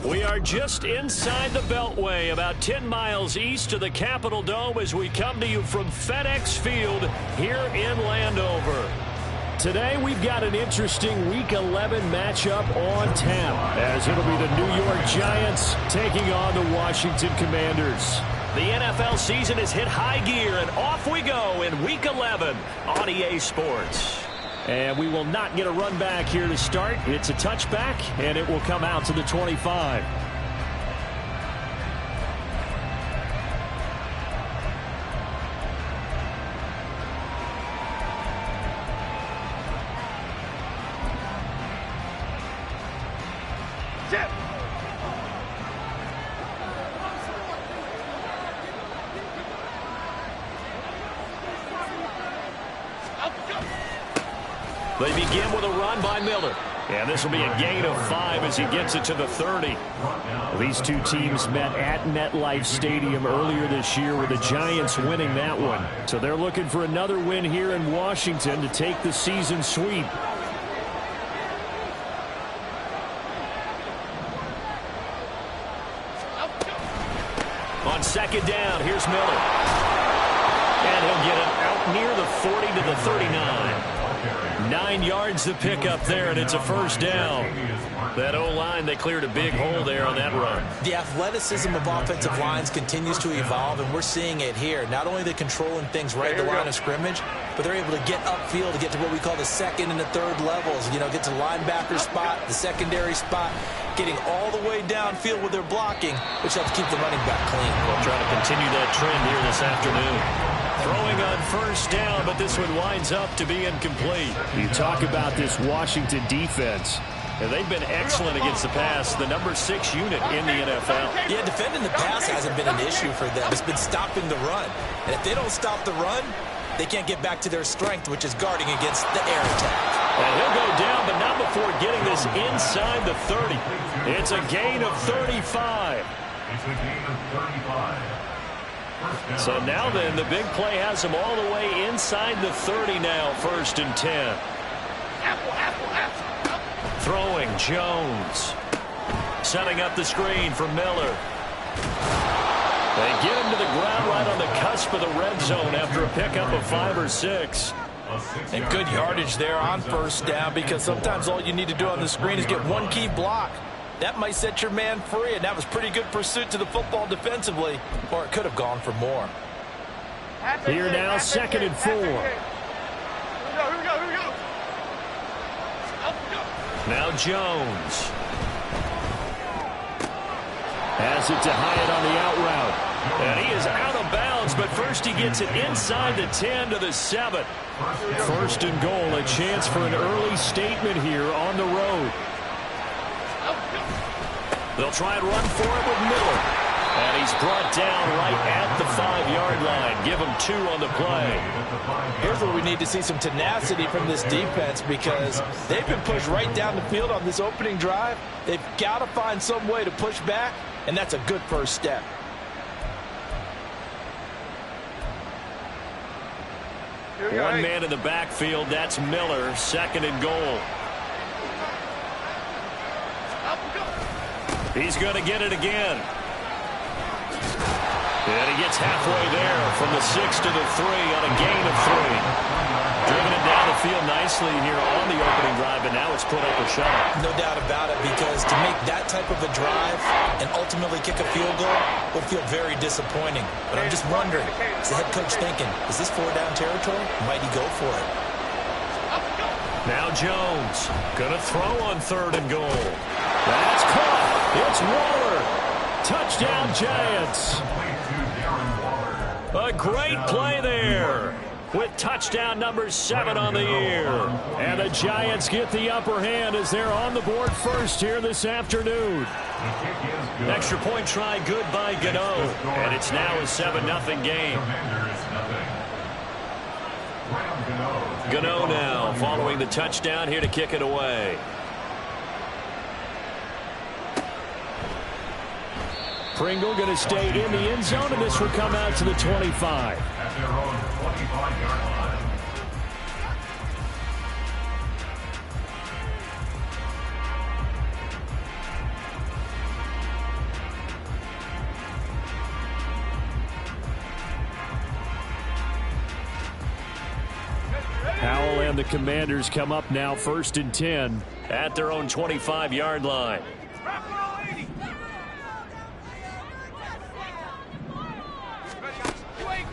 We are just inside the Beltway, about 10 miles east of the Capitol Dome as we come to you from FedEx Field here in Landover. Today we've got an interesting Week 11 matchup on tap, as it'll be the New York Giants taking on the Washington Commanders. The NFL season has hit high gear, and off we go in Week 11 on EA Sports. And we will not get a run back here to start. It's a touchback, and it will come out to the 25. They begin with a run by Miller. And this will be a gain of 5 as he gets it to the 30. These two teams met at MetLife Stadium earlier this year with the Giants winning that one. So they're looking for another win here in Washington to take the season sweep. On second down, here's Miller. And he'll get it out near the 40 to the 39. 9 yards to pick up there, and it's a first down. That O-line, they cleared a big hole there on that run. The athleticism of offensive lines continues to evolve, and we're seeing it here. Not only are they controlling things right at the line of scrimmage, but they're able to get upfield to get to what we call the second and the third levels. You know, get to linebacker spot, the secondary spot, getting all the way downfield with their blocking, which helps keep the running back clean. We'll try to continue that trend here this afternoon. Throwing on first down, but this one winds up to be incomplete. You talk about this Washington defense. And they've been excellent against the pass, the number 6 unit in the NFL. Yeah, defending the pass hasn't been an issue for them. It's been stopping the run. And if they don't stop the run, they can't get back to their strength, which is guarding against the air attack. And he'll go down, but not before getting this inside the 30. It's a gain of 35. It's a gain of 35. So now then, the big play has him all the way inside the 30 now, 1st and 10. Throwing, Jones. Setting up the screen for Miller. They get him to the ground right on the cusp of the red zone after a pickup of 5 or 6. And good yardage there on first down, because sometimes all you need to do on the screen is get one key block. That might set your man free, and that was pretty good pursuit to the football defensively, or it could have gone for more. Here now, 2nd and 4. Now Jones. Has it to Hyatt on the out route. And he is out of bounds, but first he gets it inside the 10 to the 7. 1st and goal, a chance for an early statement here on the road. They'll try and run for it with Miller. And he's brought down right at the 5-yard line. Give him 2 on the play. Here's where we need to see some tenacity from this defense, because they've been pushed right down the field on this opening drive. They've got to find some way to push back, and that's a good first step. One man in the backfield, that's Miller, 2nd and goal. He's going to get it again. And he gets halfway there from the 6 to the 3 on a gain of 3. Driven it down the field nicely here on the opening drive, and now it's put up or shut up. No doubt about it, because to make that type of a drive and ultimately kick a field goal would feel very disappointing. But I'm just wondering, is the head coach thinking, is this 4-down territory? Might he go for it? Now Jones going to throw on 3rd and goal. That's caught. It's Waller. Touchdown, Giants. A great play there with touchdown number 7 on the year. And the Giants get the upper hand as they're on the board first here this afternoon. Extra point try good by Gano. And it's now a 7-0 game. Gano now following the touchdown here to kick it away. Pringle going to stay in the end zone, and this will come out to the 25. At their own 25-yard line. And the Commanders come up now 1st and 10 at their own 25-yard line.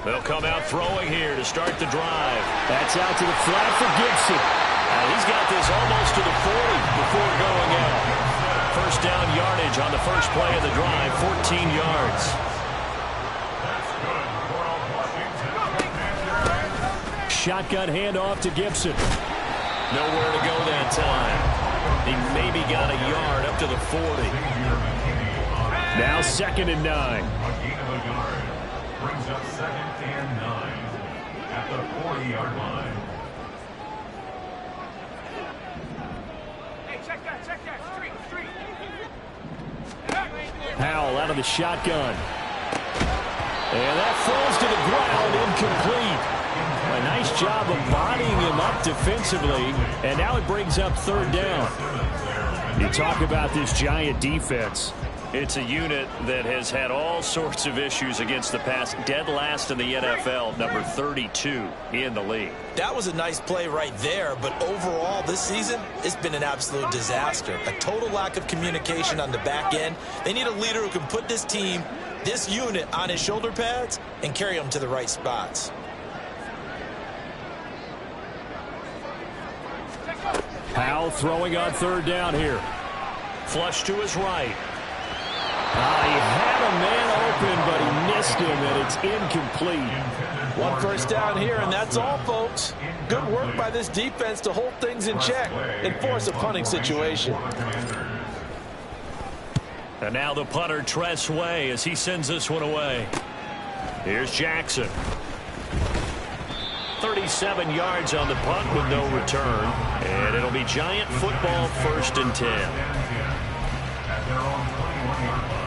They'll come out throwing here to start the drive. That's out to the flat for Gibson. He's got this almost to the 40 before going out. First down yardage on the first play of the drive, 14 yards. Shotgun handoff to Gibson. Nowhere to go that time. He maybe got a yard up to the 40. Now 2nd and 9. Brings up 2nd and 9 at the 40-yard line. Hey, check that. Street. Powell out of the shotgun. And that falls to the ground, incomplete. A nice job of bodying him up defensively, and now it brings up 3rd down. You talk about this Giant defense. It's a unit that has had all sorts of issues against the pass. Dead last in the NFL, number 32 in the league. That was a nice play right there, but overall this season, it's been an absolute disaster. A total lack of communication on the back end. They need a leader who can put this team, this unit, on his shoulder pads and carry them to the right spots. Powell throwing on 3rd down here. Flush to his right. He had a man open, but he missed him, and it's incomplete. 1 first down here, and that's all, folks. Good work by this defense to hold things in check and force a punting situation. And now the punter, Tress Way, as he sends this one away. Here's Jackson. 37 yards on the punt with no return. And it'll be Giant football, 1st and 10. At their own 21-yard line.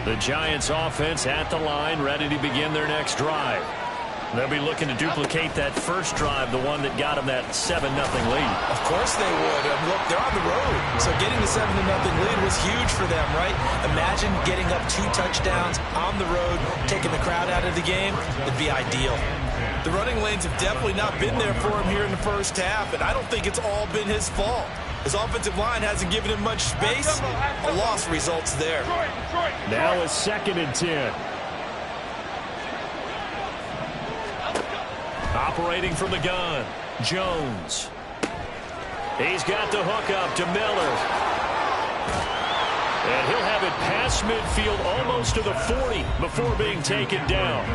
The Giants offense at the line, ready to begin their next drive. They'll be looking to duplicate that first drive, the one that got them that 7-0 lead. Of course they would. Look, they're on the road, so getting the 7-0 lead was huge for them, right? Imagine getting up 2 touchdowns on the road, taking the crowd out of the game. It'd be ideal. The running lanes have definitely not been there for him here in the first half, and I don't think it's all been his fault. His offensive line hasn't given him much space. A loss results there. Now it's 2nd and 10. Operating from the gun, Jones. He's got the hook up to Miller. And he'll have it past midfield almost to the 40 before being taken down.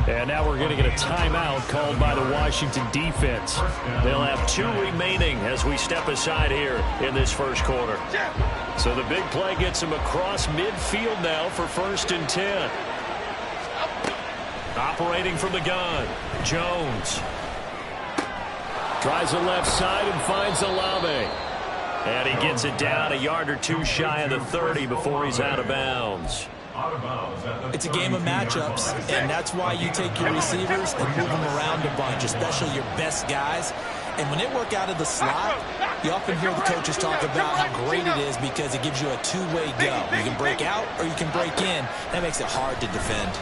And now we're going to get a timeout called by the Washington defense. They'll have 2 remaining as we step aside here in this first quarter. So the big play gets him across midfield now for 1st and 10. Operating from the gun, Jones. Tries the left side and finds Olave. And he gets it down a yard or 2 shy of the 30 before he's out of bounds. It's a game of matchups, and that's why you take your receivers and move them around a bunch, especially your best guys. And when they work out of the slot, you often hear the coaches talk about how great it is because it gives you a 2-way go. You can break out or you can break in. That makes it hard to defend.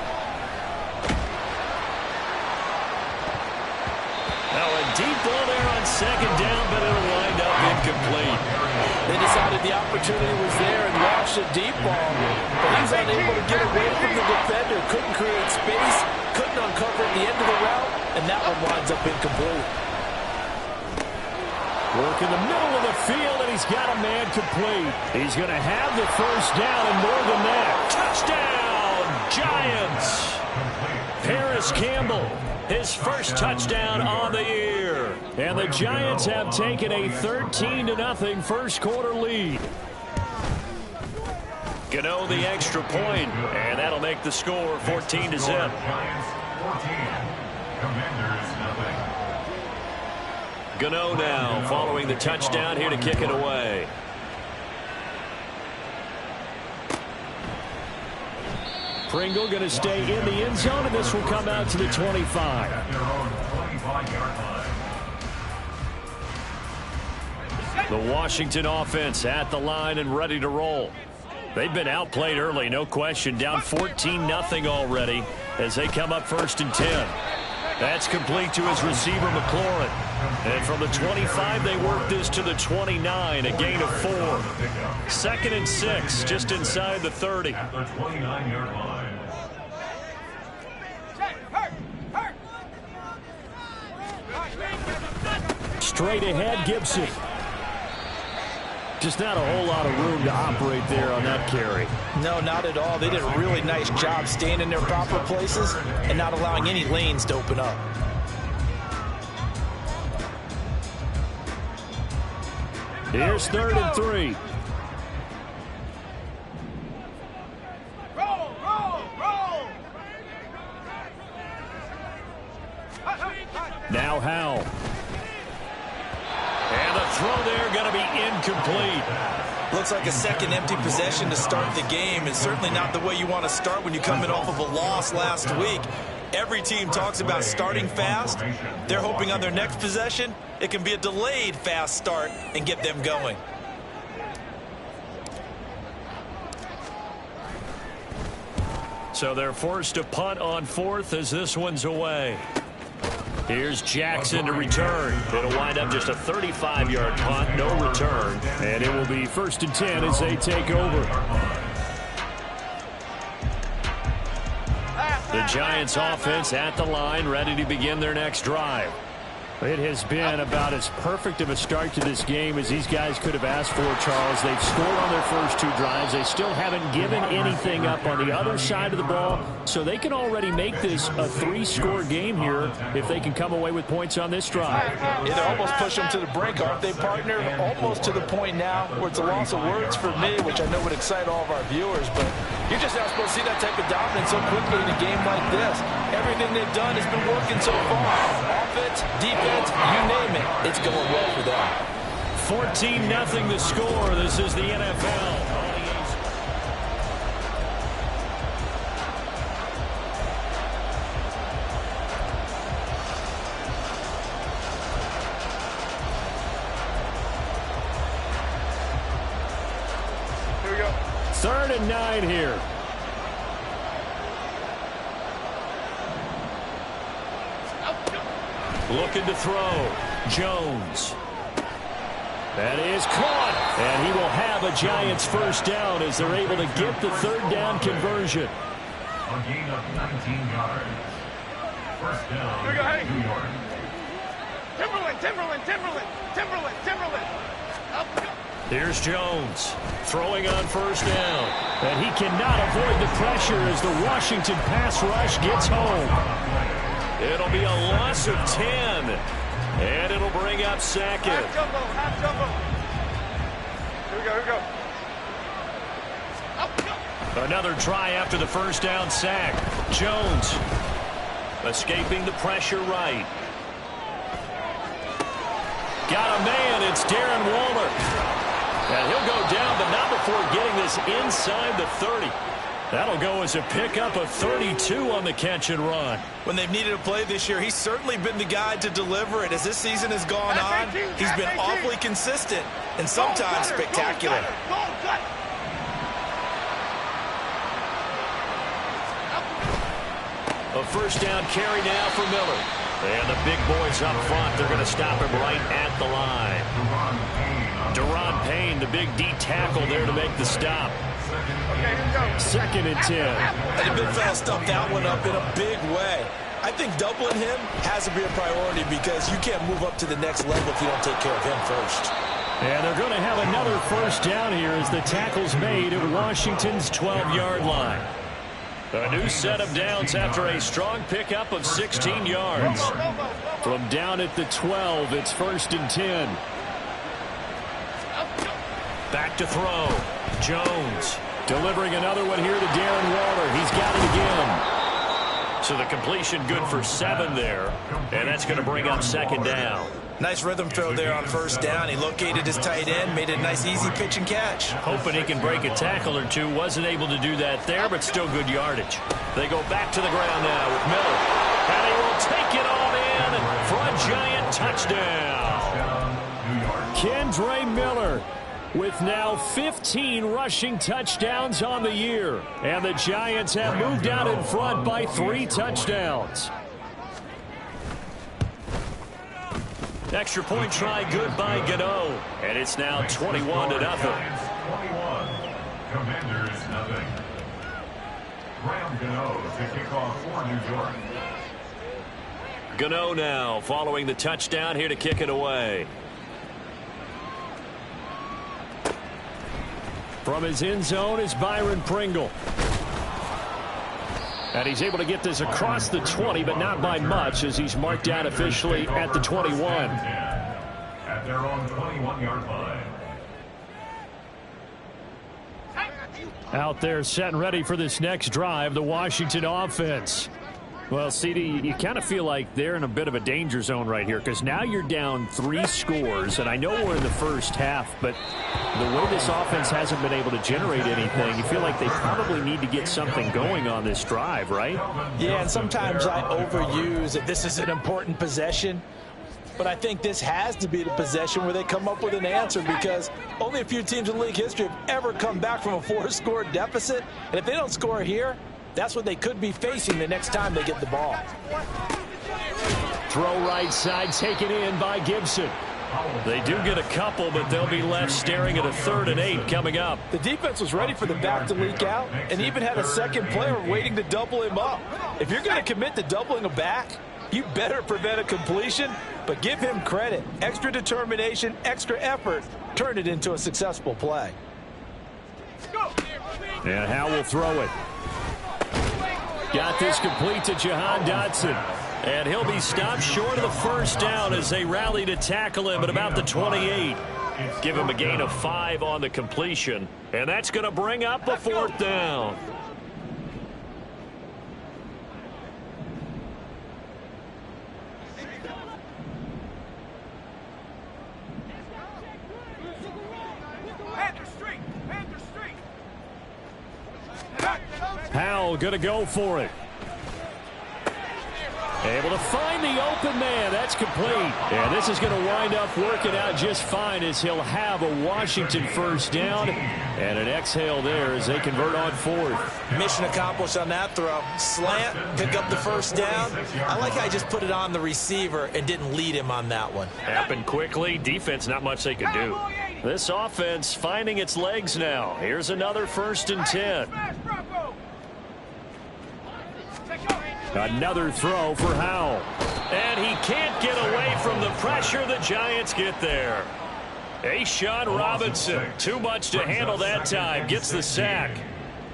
Now a deep ball there on 2nd down, but it'll wind up incomplete. They decided the opportunity was there and launched a deep ball, but he's unable to get away from the defender. Couldn't create space, couldn't uncover at the end of the route, and that one winds up incomplete. Work in the middle of the field, and he's got a man complete. He's going to have the first down and more than that. Touchdown, Giants! Paris Campbell, his first touchdown on the year. And the Giants have taken a 13-0 first quarter lead. Gano the extra point, and that'll make the score 14-0. Giants 14, Commanders 0. Gano now following the touchdown here to kick it away. Pringle going to stay in the end zone, and this will come out to the 25. At their own 25-yard line. The Washington offense at the line and ready to roll. They've been outplayed early, no question. Down 14-0 already. as they come up 1st and 10. That's complete to his receiver, McLaurin. And from the 25, they work this to the 29, a gain of 4. 2nd and 6, just inside the 30. At the 29-yard line. Straight ahead, Gibson. Just not a whole lot of room to operate there on that carry. No, not at all. They did a really nice job staying in their proper places and not allowing any lanes to open up. Here's 3rd and 3. Now Howell. And the throw there going to be incomplete. Looks like a second empty possession to start the game, and certainly not the way you want to start when you come in off of a loss last week. Every team talks about starting fast. They're hoping on their next possession, it can be a delayed fast start and get them going. So they're forced to punt on 4th as this one's away. Here's Jackson to return. It'll wind up just a 35-yard punt, no return. And it will be 1st and 10 as they take over. The Giants offense at the line, ready to begin their next drive. It has been about as perfect of a start to this game as these guys could have asked for, Charles. They've scored on their first 2 drives. They still haven't given anything up on the other side of the ball, so they can already make this a 3-score game here if they can come away with points on this drive. Yeah, they're almost pushing them to the brink, aren't they, partner? Almost to the point now where it's a loss of words for me, which I know would excite all of our viewers, but you're just not supposed to see that type of dominance so quickly in a game like this. Everything they've done has been working so far. Offense, defense, you name it, it's going well for them. 14-0 the score. This is the NFL. Here we go. 3rd and 9 here. Looking to throw. Jones. That is caught. And he will have a Giants first down as they're able to get the 3rd down conversion. A gain of 19 yards. First down, Here we go, hey. New York. Timberland. Up. Here's Jones throwing on first down. And he cannot avoid the pressure as the Washington pass rush gets home. It'll be a loss of 10. And it'll bring up 2nd. Half jumbo. Here we go. Up. Another try after the first down sack. Jones escaping the pressure right. Got a man. It's Darren Waller. And he'll go down, but not before getting this inside the 30. That'll go as a pickup of 32 on the catch and run. When they've needed a play this year, he's certainly been the guy to deliver it. As this season has gone on, he's been awfully consistent and sometimes spectacular. A first down carry now for Miller. And the big boys up front, they're going to stop him right at the line. Deron Payne, the big D tackle there to make the stop. Okay, here we go. 2nd and 10. And the big fella stuffed that one up in a big way. I think doubling him has to be a priority because you can't move up to the next level if you don't take care of him first. And they're going to have another first down here as the tackle's made at Washington's 12-yard line. A new set of downs after a strong pickup of 16 yards. From down at the 12, it's 1st and 10. Back to throw. Jones delivering another one here to Darren Waller. He's got it again. So the completion good for 7 there. And that's going to bring up 2nd down. Nice rhythm throw there on first down. He located his tight end, made it a nice easy pitch and catch. Hoping he can break a tackle or two. Wasn't able to do that there, but still good yardage. They go back to the ground now with Miller. And he will take it on in for a Giant touchdown. Kendre Miller with now 15 rushing touchdowns on the year. And the Giants have moved out in front by 3 touchdowns. Extra point try good by Gano. And it's now 21-0. Giants 21, Commanders nothing. Graham Gano to kick off for New York. Gano now following the touchdown here to kick it away. From his end zone is Byron Pringle. And he's able to get this across the 20, but not by much, as he's marked out officially at the 21. At their own 21-yard line. Out there set and ready for this next drive, the Washington offense. Well, CD, you kind of feel like they're in a bit of a danger zone right here, because now you're down 3 scores, and I know we're in the first half, but the way this offense hasn't been able to generate anything, you feel like they probably need to get something going on this drive, right? Yeah, and sometimes I overuse that this is an important possession, but I think this has to be the possession where they come up with an answer, because only a few teams in league history have ever come back from a 4-score deficit, and if they don't score here, that's what they could be facing the next time they get the ball. Throw right side, taken in by Gibson. They do get a couple, but they'll be left staring at a 3rd and 8 coming up. The defense was ready for the back to leak out and even had a second player waiting to double him up. If you're going to commit to doubling a back, you better prevent a completion, but give him credit. Extra determination, extra effort, turn it into a successful play. And Howe will throw it. Got this complete to Jahan Dotson. And he'll be stopped short of the first down as they rally to tackle him at about the 28. Give him a gain of 5 on the completion. And that's going to bring up a 4th down. Howell going to go for it. Able to find the open man. That's complete. And this is going to wind up working out just fine, as he'll have a Washington first down. And an exhale there as they convert on 4th. Mission accomplished on that throw. Slant, pick up the first down. I like how I just put it on the receiver and didn't lead him on that one. Happened quickly. Defense, not much they could do. This offense finding its legs now. Here's another 1st and 10. Another throw for Howell. And he can't get away from the pressure. The Giants get there. A'Shawn Robinson, too much to handle that time, gets the sack.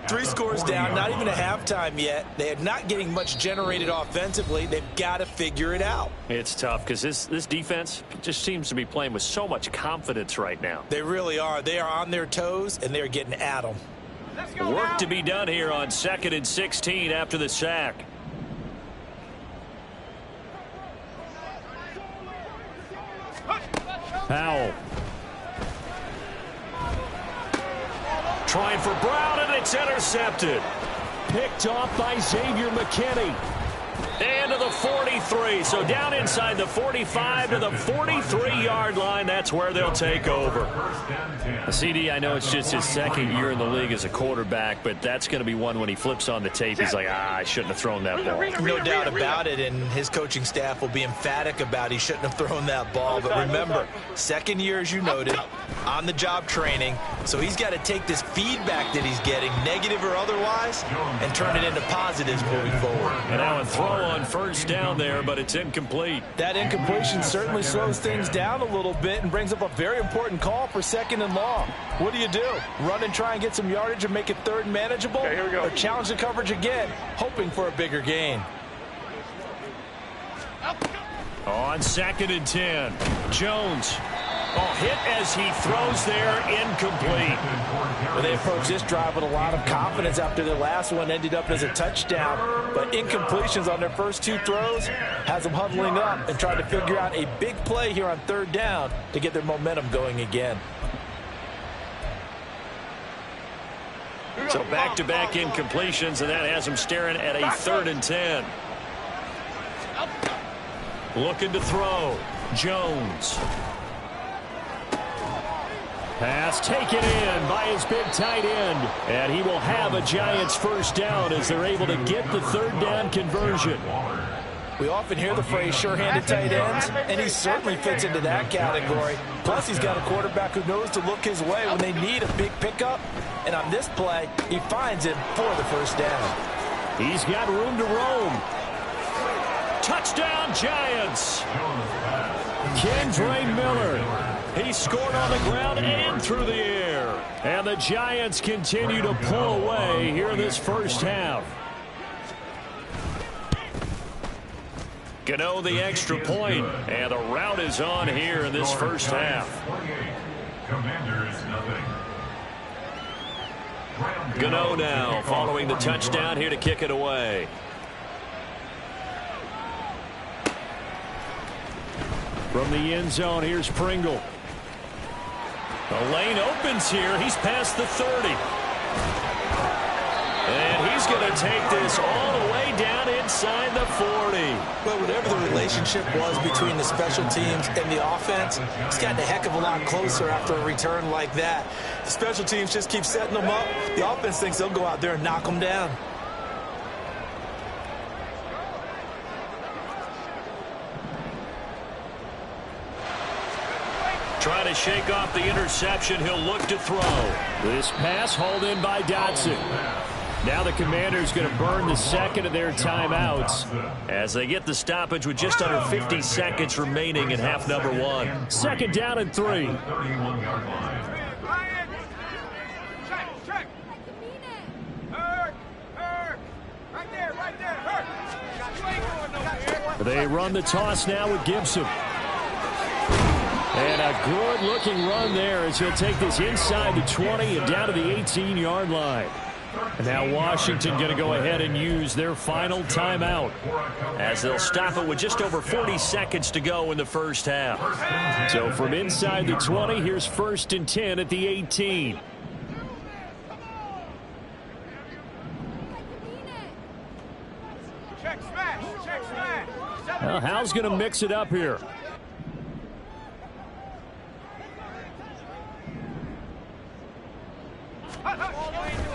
3 scores down, not even a halftime yet. They are not getting much generated offensively. They've got to figure it out. It's tough because this defense just seems to be playing with so much confidence right now. They really are. They are on their toes, and they're getting at them. Work to be done here on 2nd and 16 after the sack. Howell. Trying for Brown, and it's intercepted. Picked off by Xavier McKinney. And to the 43. So down inside the 45 to the 43-yard line. That's where they'll take over. CD, I know it's just his 2nd year in the league as a quarterback, but that's going to be one when he flips on the tape. He's like, I shouldn't have thrown that ball. No doubt about it, and his coaching staff will be emphatic about he shouldn't have thrown that ball. But remember, 2nd year, as you noted, on-the-job training. So he's got to take this feedback that he's getting, negative or otherwise, and turn it into positives moving forward. And now a throw on 1st down there, but it's incomplete. That incompletion certainly slows things down a little bit and brings up a very important call for 2nd and long. What do? Run and try and get some yardage and make it 3rd and manageable? Okay, here we go. Or challenge the coverage again, hoping for a bigger gain? On 2nd and 10, Jones. Hit as he throws there, incomplete. Well, they approached this drive with a lot of confidence after their last one ended up as a touchdown. But incompletions on their first 2 throws has them huddling up and trying to figure out a big play here on 3rd down to get their momentum going again. So back-to-back incompletions, and that has them staring at a 3rd and 10. Looking to throw. Jones. Pass taken in by his big tight end. And he will have a Giants first down as they're able to get the third down conversion. We often hear the phrase sure-handed tight ends, and he certainly fits into that category. Plus, he's got a quarterback who knows to look his way when they need a big pickup. And on this play, he finds it for the first down. He's got room to roam. Touchdown, Giants! Kendre Miller. He scored on the ground and through the air. And the Giants continue to pull away here in this first half. Gano the extra point, and the route is on here in this first half. Gano now following the touchdown here to kick it away. From the end zone, here's Pringle. The lane opens here. He's past the 30. And he's going to take this all the way down inside the 40. But whatever the relationship was between the special teams and the offense, it's gotten a heck of a lot closer after a return like that. The special teams just keep setting them up. The offense thinks they'll go out there and knock them down. Trying to shake off the interception. He'll look to throw. This pass hauled in by Dotson. Now the Commanders going to burn the second of their timeouts as they get the stoppage with just under 50 seconds remaining in half number 1. Second down and 3. They run the toss now with Gibson. And a good-looking run there as he'll take this inside the 20 and down to the 18-yard line. And now Washington going to go ahead and use their final timeout as they'll stop it with just over 40 seconds to go in the first half. So from inside the 20, here's 1st and 10 at the 18. Well, Hal's going to mix it up here.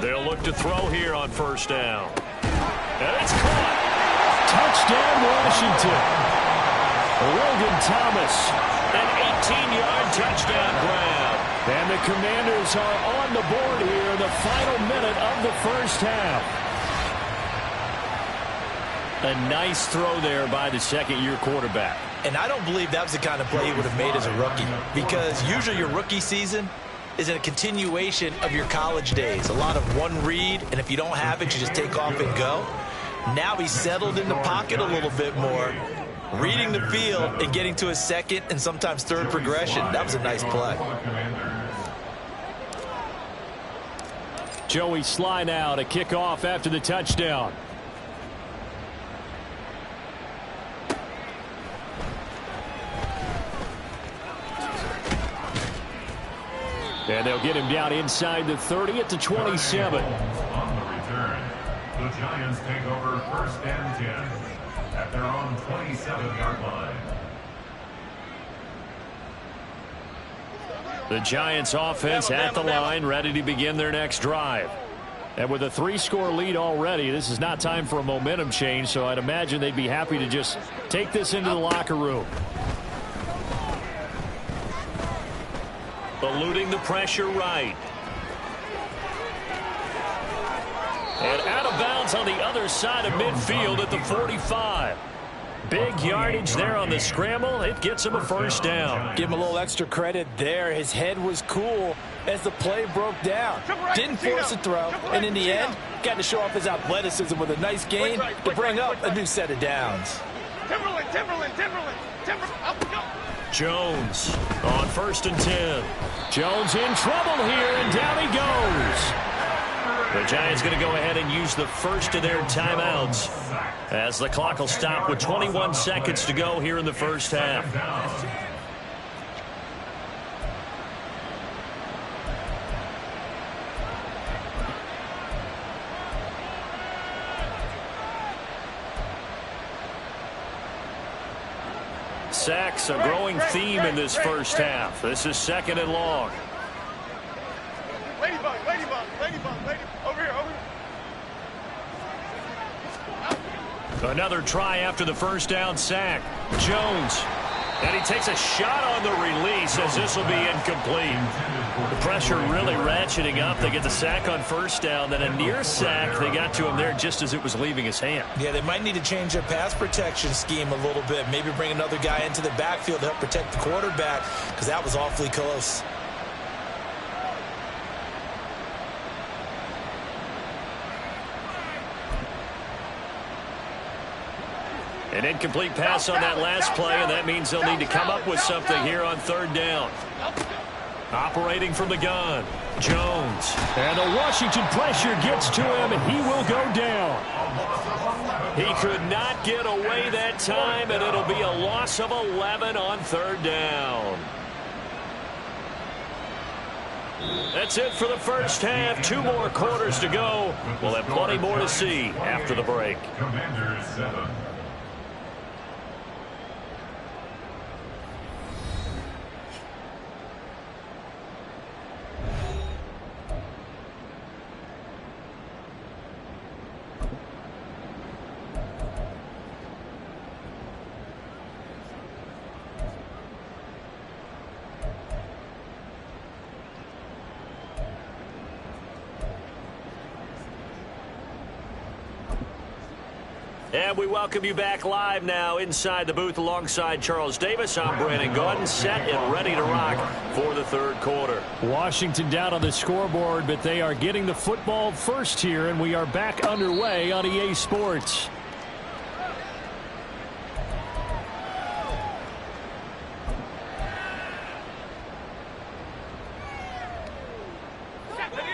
They'll look to throw here on first down. And it's caught. Touchdown, Washington. Logan Thomas, an 18-yard touchdown grab. And the Commanders are on the board here in the final minute of the first half. A nice throw there by the second-year quarterback. And I don't believe that was the kind of play he would have made as a rookie, because usually your rookie season is a continuation of your college days. A lot of one read, and if you don't have it, you just take off and go. Now he's settled in the pocket a little bit more, reading the field and getting to a second and sometimes third progression. That was a nice play. Joey Sly now to kick off after the touchdown. And they'll get him down inside the 30 at the 27. On the return, the Giants take over 1st and 10 at their own 27-yard line. The Giants offense at the line, ready to begin their next drive. And with a 3-score lead already, this is not time for a momentum change, so I'd imagine they'd be happy to just take this into the locker room. Eluding the pressure right. And out of bounds on the other side of midfield at the 45. Big yardage there on the scramble. It gets him a first down. Give him a little extra credit there. His head was cool as the play broke down. Didn't force a throw, and in the end, got to show off his athleticism with a nice gain to bring up a new set of downs. Timberland, up we go. Jones on 1st and 10. Jones in trouble here, and down he goes. The Giants going to go ahead and use the first of their timeouts as the clock will stop with 21 seconds to go here in the first half. Sacks a growing theme in this first half. This is 2nd and long. Another try after the first down sack. Jones. And he takes a shot on the release as this will be incomplete. The pressure really ratcheting up. They get the sack on first down. Then a near sack. They got to him there just as it was leaving his hand. Yeah, they might need to change their pass protection scheme a little bit. Maybe bring another guy into the backfield to help protect the quarterback, because that was awfully close. An incomplete pass on that last play, and that means they'll need to come up with something here on third down. Operating from the gun, Jones. And the Washington pressure gets to him, and he will go down. He could not get away that time, and it'll be a loss of 11 on third down. That's it for the first half. 2 more quarters to go. We'll have plenty more to see after the break. Commanders 7. And we welcome you back live now inside the booth alongside Charles Davis. I'm Brandon Gordon, set and ready to rock for the third quarter. Washington down on the scoreboard, but they are getting the football first here, and we are back underway on EA Sports.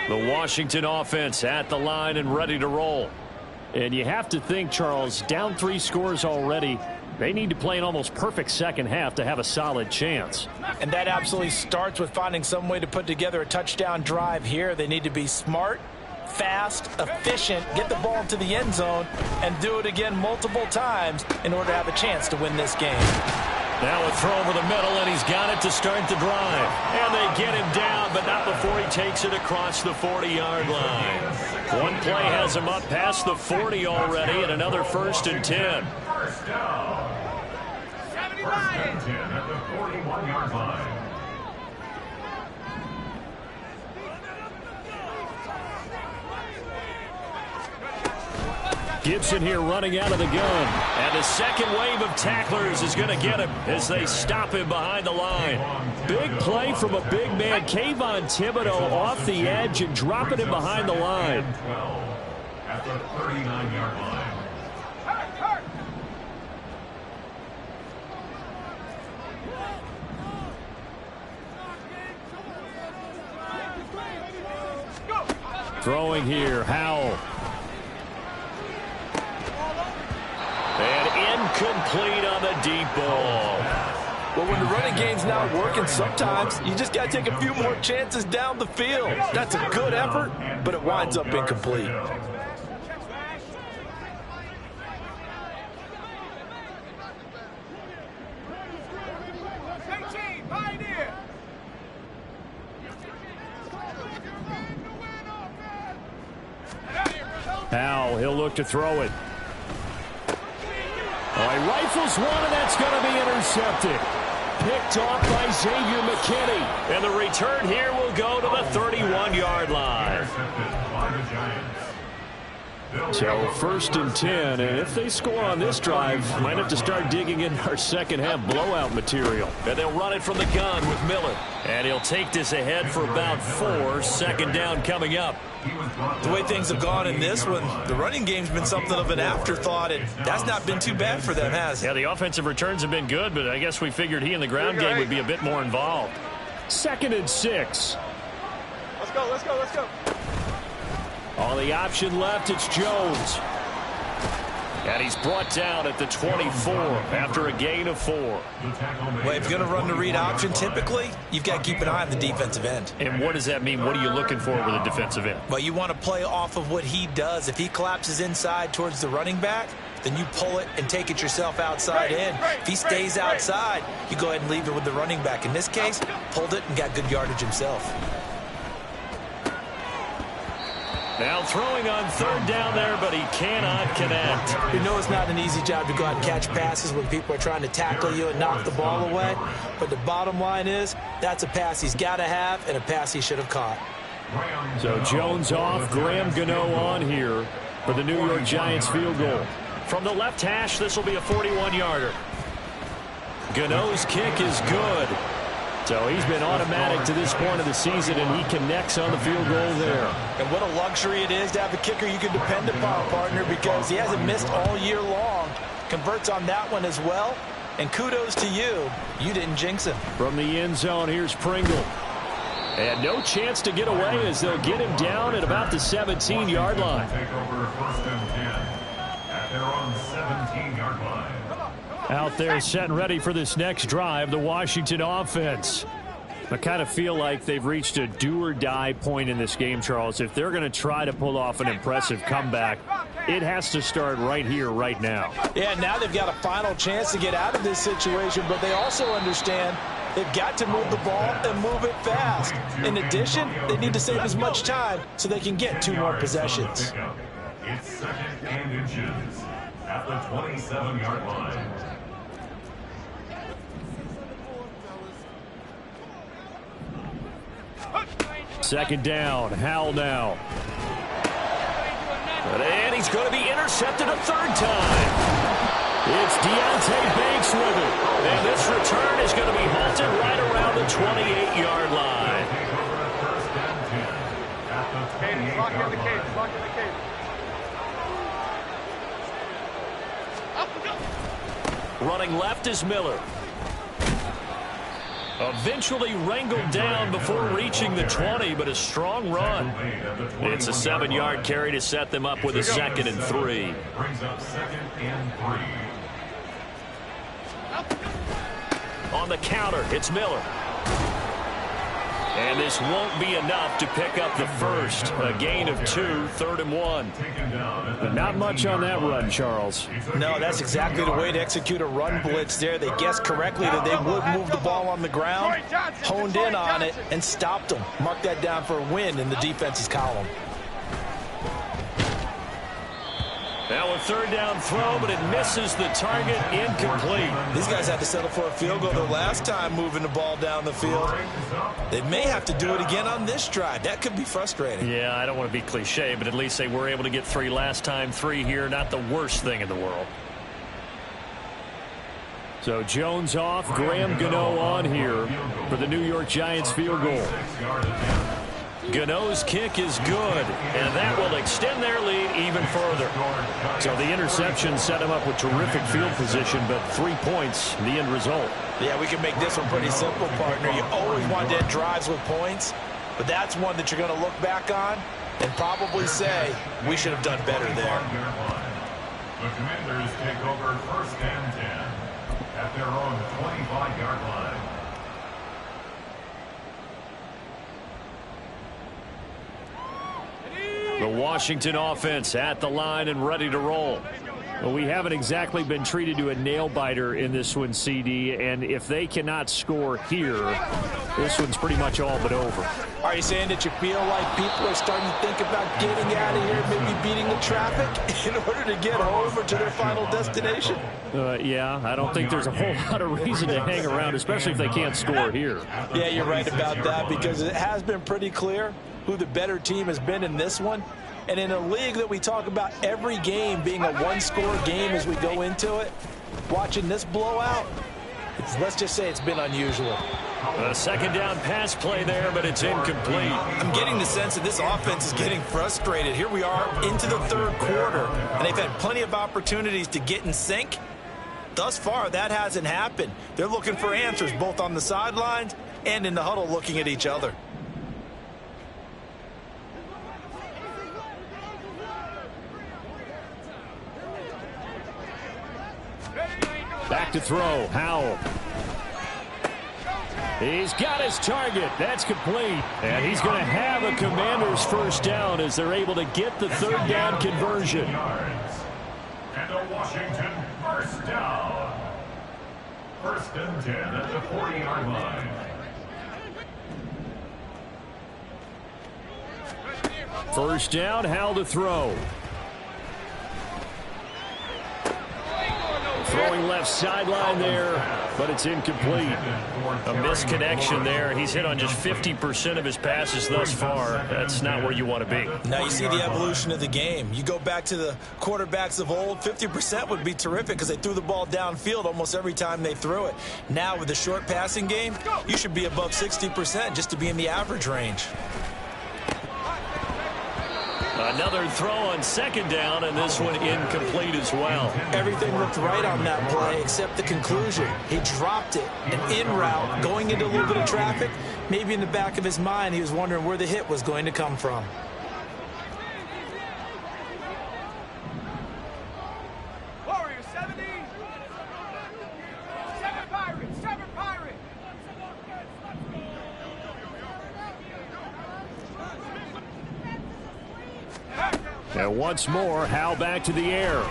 The Washington offense at the line and ready to roll. And you have to think, Charles, down 3 scores already. They need to play an almost perfect second half to have a solid chance. And that absolutely starts with finding some way to put together a touchdown drive here. They need to be smart, fast, efficient, get the ball to the end zone, and do it again multiple times in order to have a chance to win this game. Now a throw over the middle, and he's got it to start the drive. And they get him down, but not before he takes it across the 40-yard line. One play has him up past the 40 already, and another 1st and 10. First down. 1st and 10 at the 41-yard line. Gibson here running out of the gun. And the second wave of tacklers is going to get him as they stop him behind the line. Big play from a big man. Kayvon Thibodeau off the edge and dropping him behind the line. 12 at the 39-yard line. Throwing here, Howell. And incomplete on the deep ball. Well, when the running game's not working, sometimes you just got to take a few more chances down the field. That's a good effort, but it winds up incomplete. Howell, he'll look to throw it. Oh, he rifles one, and that's going to be intercepted. Picked off by Xavier McKinney. And the return here will go to the 31-yard line. So 1st and 10, and if they score on this drive, might have to start digging in our second half blowout material. And they'll run it from the gun with Miller. And he'll take this ahead for about 4. 2nd down coming up. The way things have gone in this one, the running game's been something of an afterthought, and that's not been too bad for them, has it? Yeah, the offensive returns have been good, but I guess we figured he in the ground game would be a bit more involved. 2nd and 6. Let's go, let's go, let's go. On the option left, it's Jones. And he's brought down at the 24 after a gain of 4. Well, if you're going to run the read option, typically, you've got to keep an eye on the defensive end. And what does that mean? What are you looking for with a defensive end? Well, you want to play off of what he does. If he collapses inside towards the running back, then you pull it and take it yourself outside in. If he stays outside, you go ahead and leave it with the running back. In this case, pulled it and got good yardage himself. Now throwing on third down there, but he cannot connect. We know it's not an easy job to go out and catch passes when people are trying to tackle you and knock the ball away. But the bottom line is that's a pass he's got to have and a pass he should have caught. So Jones off, Graham Gano on here for the New York Giants field goal. From the left hash, this will be a 41-yarder. Gano's kick is good. So he's been automatic to this point of the season, and he connects on the field goal there. And what a luxury it is to have a kicker you can depend upon, partner, because he hasn't missed all year long. Converts on that one as well. And kudos to you. You didn't jinx him. From the end zone, here's Pringle. And no chance to get away as they'll get him down at about the 17-yard line. Take over first and 10 at their own 17-yard line. Out there set and ready for this next drive, the Washington offense. I kind of feel like they've reached a do-or-die point in this game, Charles. If they're going to try to pull off an impressive comeback, it has to start right here, right now. Yeah, now they've got a final chance to get out of this situation, but they also understand they've got to move the ball and move it fast. In addition, they need to save as much time so they can get 2 more possessions. It's second and inches at the 27-yard line. Second down, Howell now. And he's going to be intercepted a third time. It's Deontay Banks with it. And this return is going to be halted right around the 28-yard line. Lock in the cage. Lock in the cage. Running left is Miller. Eventually wrangled down before reaching the 20, but a strong run. It's a 7-yard carry to set them up with a second and 3. Brings up second and 3. On the counter, it's Miller. And this won't be enough to pick up the first. A gain of 2, 3rd and 1. But not much on that run, Charles. No, that's exactly the way to execute a run blitz there. They guessed correctly that they would move the ball on the ground, honed in on it, and stopped them. Mark that down for a win in the defense's column. Now a third down throw, but it misses the target, incomplete. These guys had to settle for a field goal their last time moving the ball down the field. They may have to do it again on this drive. That could be frustrating. Yeah, I don't want to be cliche, but at least they were able to get 3 last time. 3 here, not the worst thing in the world. So Jones off, Graham Gano on here for the New York Giants field goal. Gano's kick is good, and that will extend their lead even further. So the interception set him up with terrific field position, but 3 points, the end result. Yeah, we can make this one pretty simple, partner. You always want to end drives with points, but that's one that you're going to look back on and probably say, we should have done better there. The Commanders take over first and 10 at their own 25-yard line. The Washington offense at the line and ready to roll. Well, we haven't exactly been treated to a nail-biter in this one, CD, and if they cannot score here, this one's pretty much all but over. Are you saying that you feel like people are starting to think about getting out of here, maybe beating the traffic in order to get home or to their final destination? Yeah, I don't think there's a whole lot of reason to hang around, especially if they can't score here. Yeah, you're right about that, because it has been pretty clear who the better team has been in this one. And in a league that we talk about every game being a one-score game as we go into it, watching this blowout, let's just say it's been unusual. A second down pass play there, but it's incomplete. I'm getting the sense that this offense is getting frustrated. Here we are into the third quarter, and they've had plenty of opportunities to get in sync. Thus far, that hasn't happened. They're looking for answers both on the sidelines and in the huddle looking at each other. Back to throw, Howell. He's got his target. That's complete. And he's going to have a Commander's first down as they're able to get the third down conversion. And a Washington first down. First and 10 at the 40-yard line. First down, Hal to throw. Throwing left sideline there, but it's incomplete. A misconnection there. He's hit on just 50% of his passes thus far. That's not where you want to be. Now you see the evolution of the game. You go back to the quarterbacks of old, 50% would be terrific because they threw the ball downfield almost every time they threw it. Now with the short passing game, you should be above 60% just to be in the average range. Another throw on second down, and this one incomplete as well. Everything looked right on that play except the conclusion. He dropped it, an in route, going into a little bit of traffic. Maybe in the back of his mind, he was wondering where the hit was going to come from. Warriors, 70. 7 Pirates, 7 Pirates. And once more, Hal back to the air.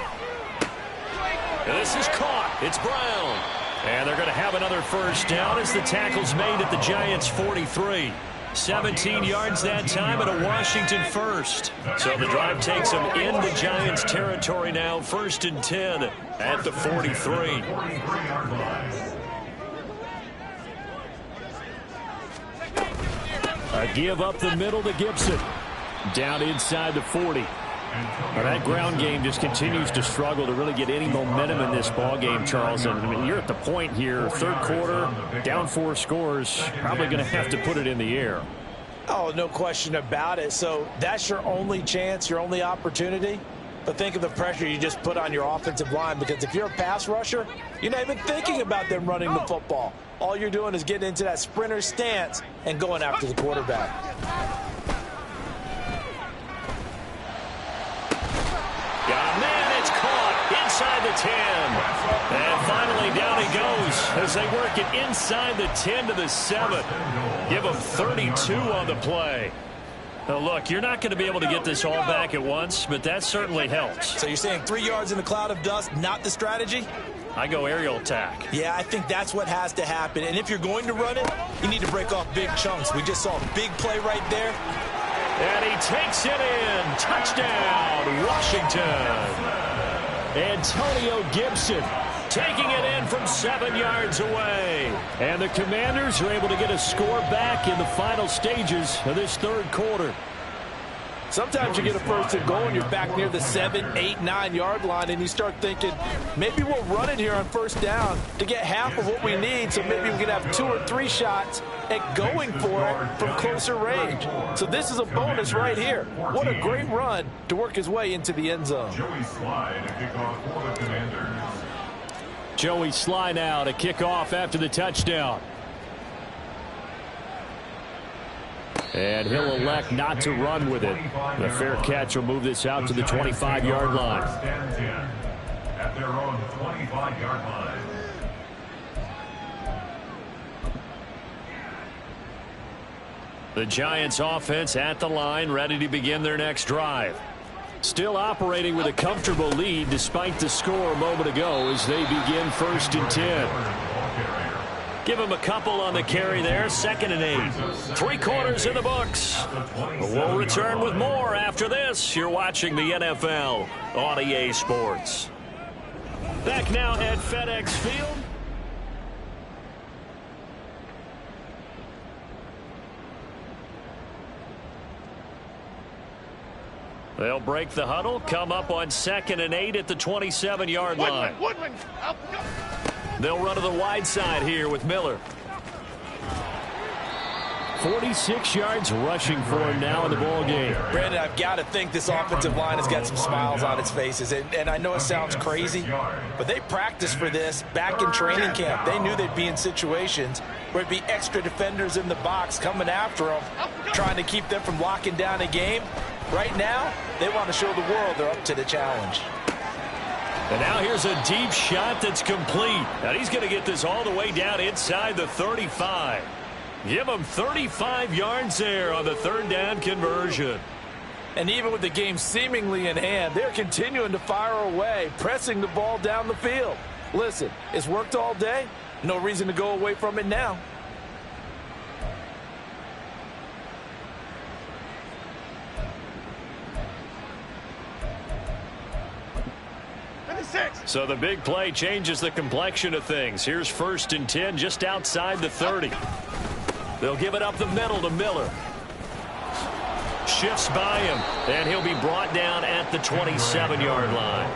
This is caught. It's Brown. And they're going to have another first down as the tackle's made at the Giants' 43. 17 yards that time and a Washington first. So the drive takes them into Giants territory now. 1st and 10 at the 43. A give up the middle to Gibson. Down inside the 40. Now that ground game just continues to struggle to really get any momentum in this ball game, Charles. And I mean, you're at the point here, third quarter, down 4 scores, probably going to have to put it in the air. Oh, no question about it. So that's your only chance, your only opportunity. But think of the pressure you just put on your offensive line, because if you're a pass rusher, you're not even thinking about them running the football. All you're doing is getting into that sprinter stance and going after the quarterback. Inside the 10. And finally down he goes as they work it inside the 10 to the 7. Give him 32 on the play. Now look, you're not going to be able to get this all back at once, but that certainly helps. So you're saying 3 yards in a cloud of dust, not the strategy? I go aerial attack. Yeah, I think that's what has to happen. And if you're going to run it, you need to break off big chunks. We just saw a big play right there. And he takes it in. Touchdown, Washington. Antonio Gibson taking it in from 7 yards away. And the Commanders are able to get a score back in the final stages of this third quarter. Sometimes you get a first and goal and you're back near the 7, 8, 9 yard line, and you start thinking, maybe we'll run it here on first down to get half of what we need, so maybe we can have 2 or 3 shots at going for it from closer range. So this is a bonus right here. What a great run to work his way into the end zone. Joey Slye to kick off for the Commanders. Joey Slye now to kick off after the touchdown. And he'll elect not to run with it. The fair catch will move this out to the 25-yard line. At their own 25-yard line. The Giants offense at the line, ready to begin their next drive. Still operating with a comfortable lead despite the score a moment ago as they begin 1st and 10. Give him a couple on the carry there. 2nd and 8. 3 quarters in the books. We'll return with more after this. You're watching the NFL on EA Sports. Back now at FedEx Field. They'll break the huddle, come up on 2nd and 8 at the 27-yard line. Woodland. They'll run to the wide side here with Miller. 46 yards rushing for him now in the ball game. Brandon, I've got to think this offensive line has got some smiles on its faces. And I know it sounds crazy, but they practiced for this back in training camp. They knew they'd be in situations where it'd be extra defenders in the box coming after them, trying to keep them from locking down a game. Right now, they want to show the world they're up to the challenge. And now here's a deep shot that's complete. Now he's going to get this all the way down inside the 35. Give him 35 yards there on the 3rd down conversion. And even with the game seemingly in hand, they're continuing to fire away, pressing the ball down the field. Listen, it's worked all day. No reason to go away from it now. So the big play changes the complexion of things. Here's 1st and 10 just outside the 30. They'll give it up the middle to Miller. Shifts by him, and he'll be brought down at the 27-yard line.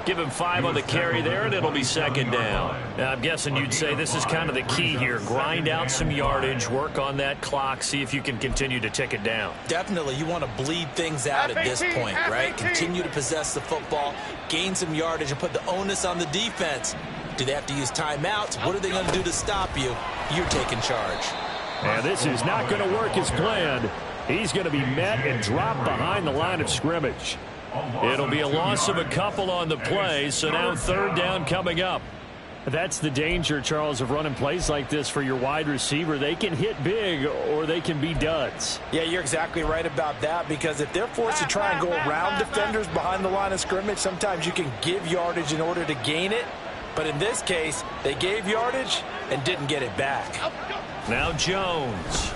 Give him 5 on the carry there, and it'll be 2nd down. Now, I'm guessing you'd say this is kind of the key here. Grind out some yardage, work on that clock, see if you can continue to tick it down. Definitely. You want to bleed things out at this point, right? Continue to possess the football, gain some yardage, and put the onus on the defense. Do they have to use timeouts? What are they going to do to stop you? You're taking charge. And this is not going to work as planned. He's going to be met and dropped behind the line of scrimmage. It'll be a loss of a couple on the play, so now 3rd down coming up. That's the danger, Charles, of running plays like this for your wide receiver. They can hit big or they can be duds. Yeah, you're exactly right about that, because if they're forced to try and go around defenders behind the line of scrimmage, sometimes you can give yardage in order to gain it. But in this case, they gave yardage and didn't get it back. Now Jones.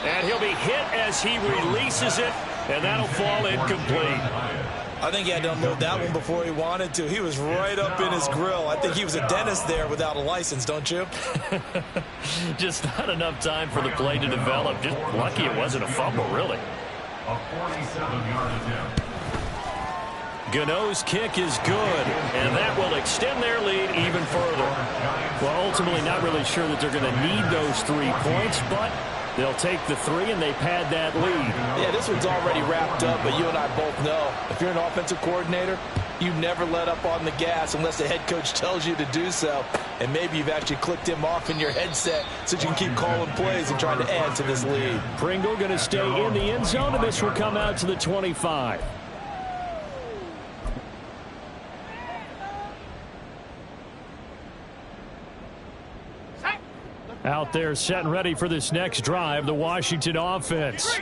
And he'll be hit as he releases it, and that'll fall incomplete. I think he had to unload that one before he wanted to. He was right up in his grill. I think he was a dentist there without a license, don't you? Just not enough time for the play to develop. Just lucky it wasn't a fumble, really. A 47-yard attempt. Gano's kick is good, and that will extend their lead even further. Well, ultimately not really sure that they're going to need those 3 points, but they'll take the 3 and they pad that lead. Yeah, this one's already wrapped up, but you and I both know if you're an offensive coordinator, you never let up on the gas unless the head coach tells you to do so. And maybe you've actually clicked him off in your headset so you can keep calling plays and trying to add to this lead. Pringle going to stay in the end zone, and this will come out to the 25. Out there set and ready for this next drive, the Washington offense.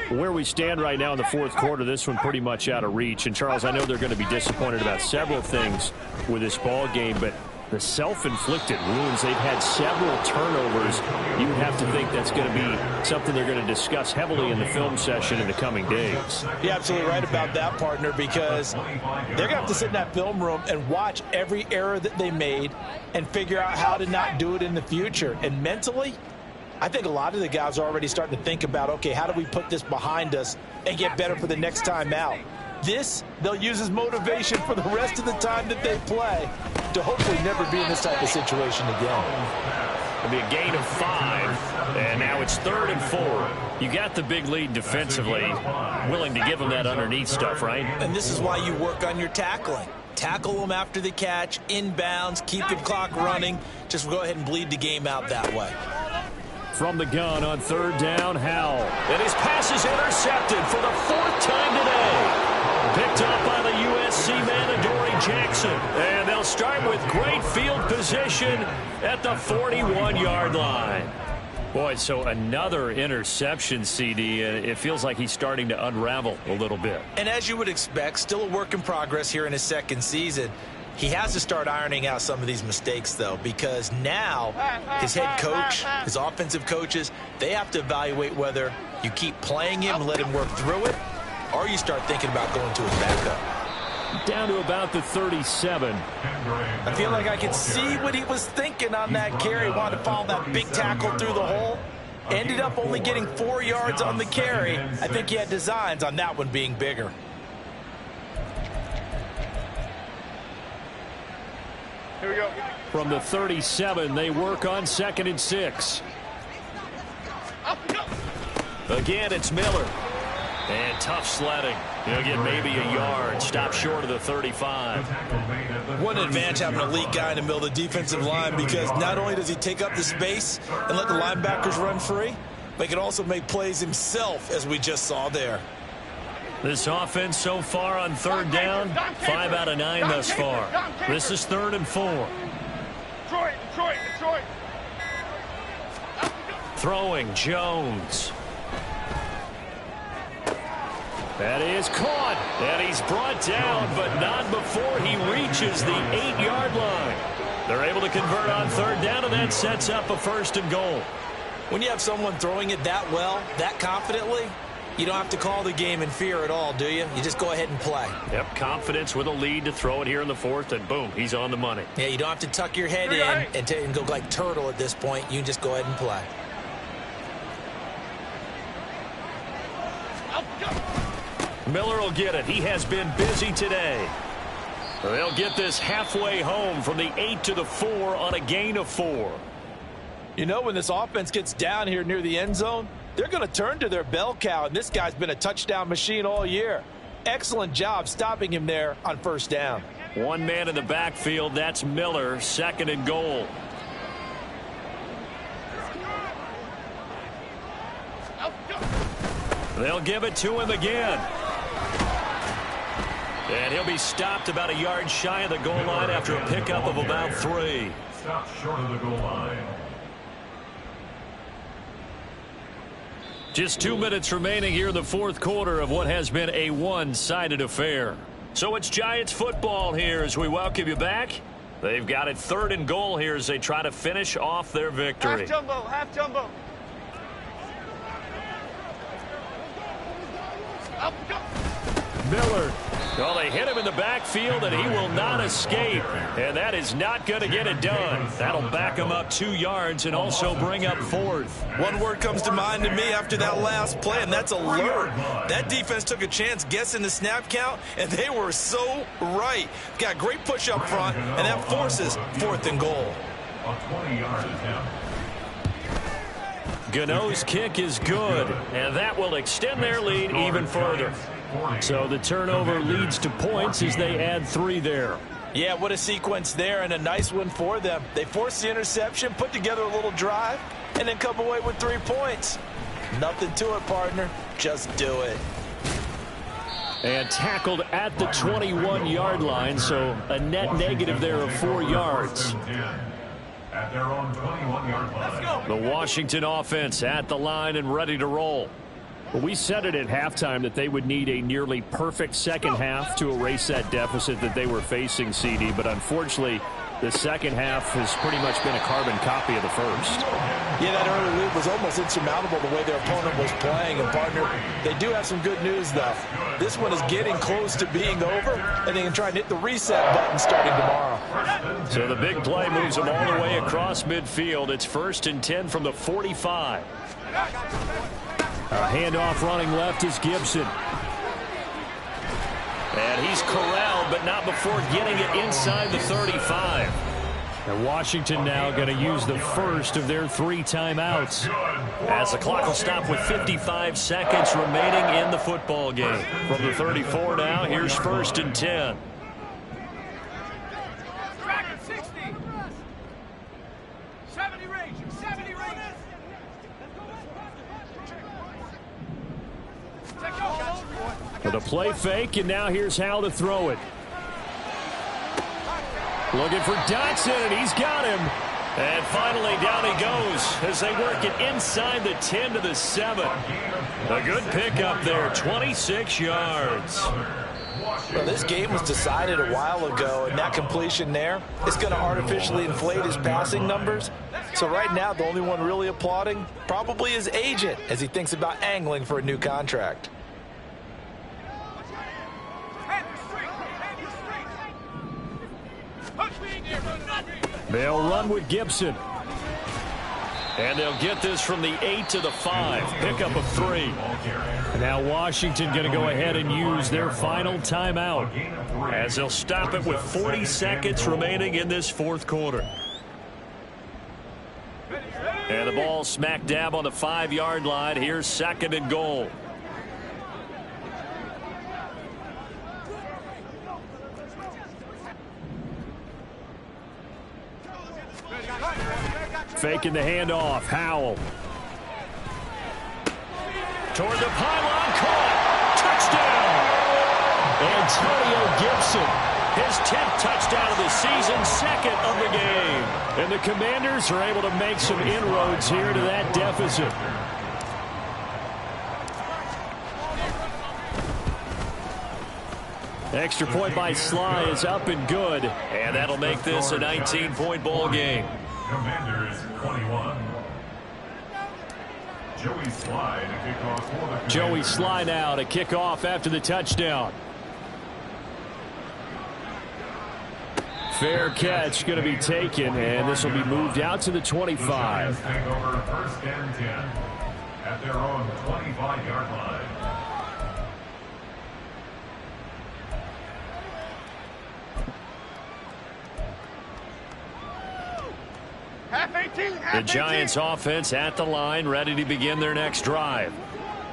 Where we stand right now in the 4th quarter, this one pretty much out of reach. And, Charles, I know they're going to be disappointed about several things with this ball game, but the self-inflicted wounds, they've had several turnovers. You would have to think that's going to be something they're going to discuss heavily in the film session in the coming days. You're absolutely right about that, partner, because they're going to have to sit in that film room and watch every error that they made and figure out how to not do it in the future. And mentally, I think a lot of the guys are already starting to think about, okay, how do we put this behind us and get better for the next time out? This, they'll use as motivation for the rest of the time that they play to hopefully never be in this type of situation again. It'll be a gain of 5, and now it's 3rd and 4. You got the big lead defensively, willing to give them that underneath stuff, right? And this is why you work on your tackling. Tackle them after the catch, inbounds, keep the clock running. Just go ahead and bleed the game out that way. From the gun on 3rd down, Howell. And his pass is intercepted for the 4th time today. Picked up by the USC man, Adoree Jackson. And they'll start with great field position at the 41-yard line. Boy, so another interception, CD, and it feels like he's starting to unravel a little bit. And as you would expect, still a work in progress here in his 2nd season. He has to start ironing out some of these mistakes, though, because now his head coach, his offensive coaches, they have to evaluate whether you keep playing him and let him work through it, or you start thinking about going to his backup. Down to about the 37. I feel like I could see what he was thinking on that carry. Wanted to follow that big tackle through the hole. Ended up only getting 4 yards on the carry. I think he had designs on that one being bigger. Here we go. From the 37, they work on 2nd and 6. Again, it's Miller. And tough sledding. He'll get maybe a yard. Stop short of the 35. What an advantage having an elite guy in the middle of the defensive line, because not only does he take up the space and let the linebackers run free, but he can also make plays himself, as we just saw there. This offense so far on 3rd down, 5 out of 9 thus far. This is 3rd and 4. Detroit. Throwing Jones. That is caught, and he's brought down, but not before he reaches the 8-yard line. They're able to convert on 3rd down, and that sets up a 1st and goal. When you have someone throwing it that well, that confidently, You don't have to call the game in fear at all, do you? You just go ahead and play. Yep, confidence with a lead to throw it here in the fourth, and boom, he's on the money. Yeah, you don't have to tuck your head in and go like turtle at this point. You can just go ahead and play. Miller will get it. He has been busy today. They'll get this halfway home from the 8 to the 4 on a gain of 4. You know, when this offense gets down here near the end zone, they're going to turn to their bell cow, and this guy's been a touchdown machine all year. Excellent job stopping him there on first down. One man in the backfield, that's Miller, 2nd and goal. They'll give it to him again. And he'll be stopped about a yard shy of the goal line after a pickup of about 3. Stopped short of the goal line. Just 2 minutes remaining here in the fourth quarter of what has been a one-sided affair. So it's Giants football here as we welcome you back. They've got it 3rd and goal here as they try to finish off their victory. Half jumbo, half jumbo. Miller. Well, they hit him in the backfield, and he will not escape. And that is not going to get it done. That'll back him up 2 yards and also bring up 4th. One word comes to mind to me after that last play, and that's alert. That defense took a chance guessing the snap count, and they were so right. Got great push up front, and that forces 4th and goal. A 20-yard attempt. Gano's kick is good, and that will extend their lead even further. So the turnover leads to points as they add 3 there. Yeah, what a sequence there, and a nice one for them. They forced the interception, put together a little drive, and then come away with 3 points. Nothing to it, partner. Just do it. And tackled at the 21-yard line, so a net negative there of 4 yards. At their own 21-yard line. The Washington offense at the line and ready to roll. Well, we said it at halftime that they would need a nearly perfect second half to erase that deficit that they were facing, CD. But unfortunately, the second half has pretty much been a carbon copy of the first. Yeah, that early lead was almost insurmountable the way their opponent was playing. And, partner, they do have some good news, though. This one is getting close to being over, and they can try and hit the reset button starting tomorrow. So the big play moves them all the way across midfield. It's 1st and 10 from the 45. A handoff running left is Gibson. And he's corralled, but not before getting it inside the 35. And Washington now going to use the first of their 3 timeouts, as the clock will stop with 55 seconds remaining in the football game. From the 34 now, here's 1st and 10. Track at 60. 70 range, 70 range. With a play fake, and now here's how to throw it. Looking for Dotson, and he's got him. And finally, down he goes as they work it inside the 10 to the 7. A good pickup there, 26 yards. Well, this game was decided a while ago, and that completion there is going to artificially inflate his passing numbers. So right now, the only one really applauding probably his agent as he thinks about angling for a new contract. They'll run with Gibson. And they'll get this from the 8 to the 5. Pickup of 3. And now Washington going to go ahead and use their final timeout, as they'll stop it with 40 seconds remaining in this fourth quarter. And the ball smack dab on the 5-yard line. Here's 2nd and goal. Faking the handoff. Howell. Toward the pylon. Caught. Touchdown. Antonio Gibson. His 10th touchdown of the season. 2nd of the game. And the Commanders are able to make some inroads here to that deficit. Extra point by Sly is up and good. And that'll make this a 19-point ball game. Commanders 21. Joey Slye to kick off for the Joey Commanders. Slye now to kick off after the touchdown. Fair catch going to be taken, and this will be moved out to the 25. The Giants take over first and 10 at their own 25-yard line. Half 18, half The Giants offense at the line, ready to begin their next drive.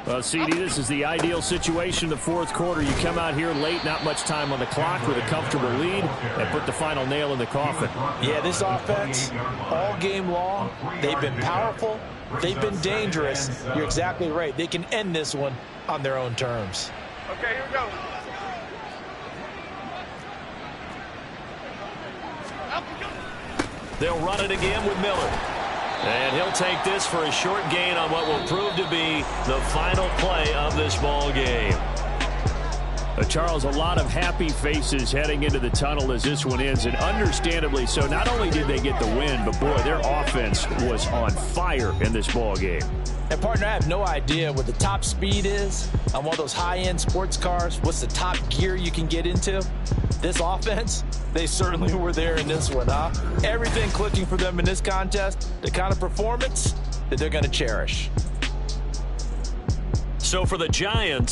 Well, CD, this is the ideal situation in the fourth quarter. You come out here late, not much time on the clock with a comfortable lead, and put the final nail in the coffin. Yeah, this offense, all game long, they've been powerful, they've been dangerous. You're exactly right. They can end this one on their own terms. Okay, here we go. They'll run it again with Miller. And he'll take this for a short gain on what will prove to be the final play of this ball game. Charles, a lot of happy faces heading into the tunnel as this one ends, and understandably so. Not only did they get the win, but boy, their offense was on fire in this ball game. And partner, I have no idea what the top speed is on one of those high-end sports cars. What's the top gear you can get into? This offense, they certainly were there in this one, huh? Everything clicking for them in this contest, the kind of performance that they're going to cherish. So for the Giants,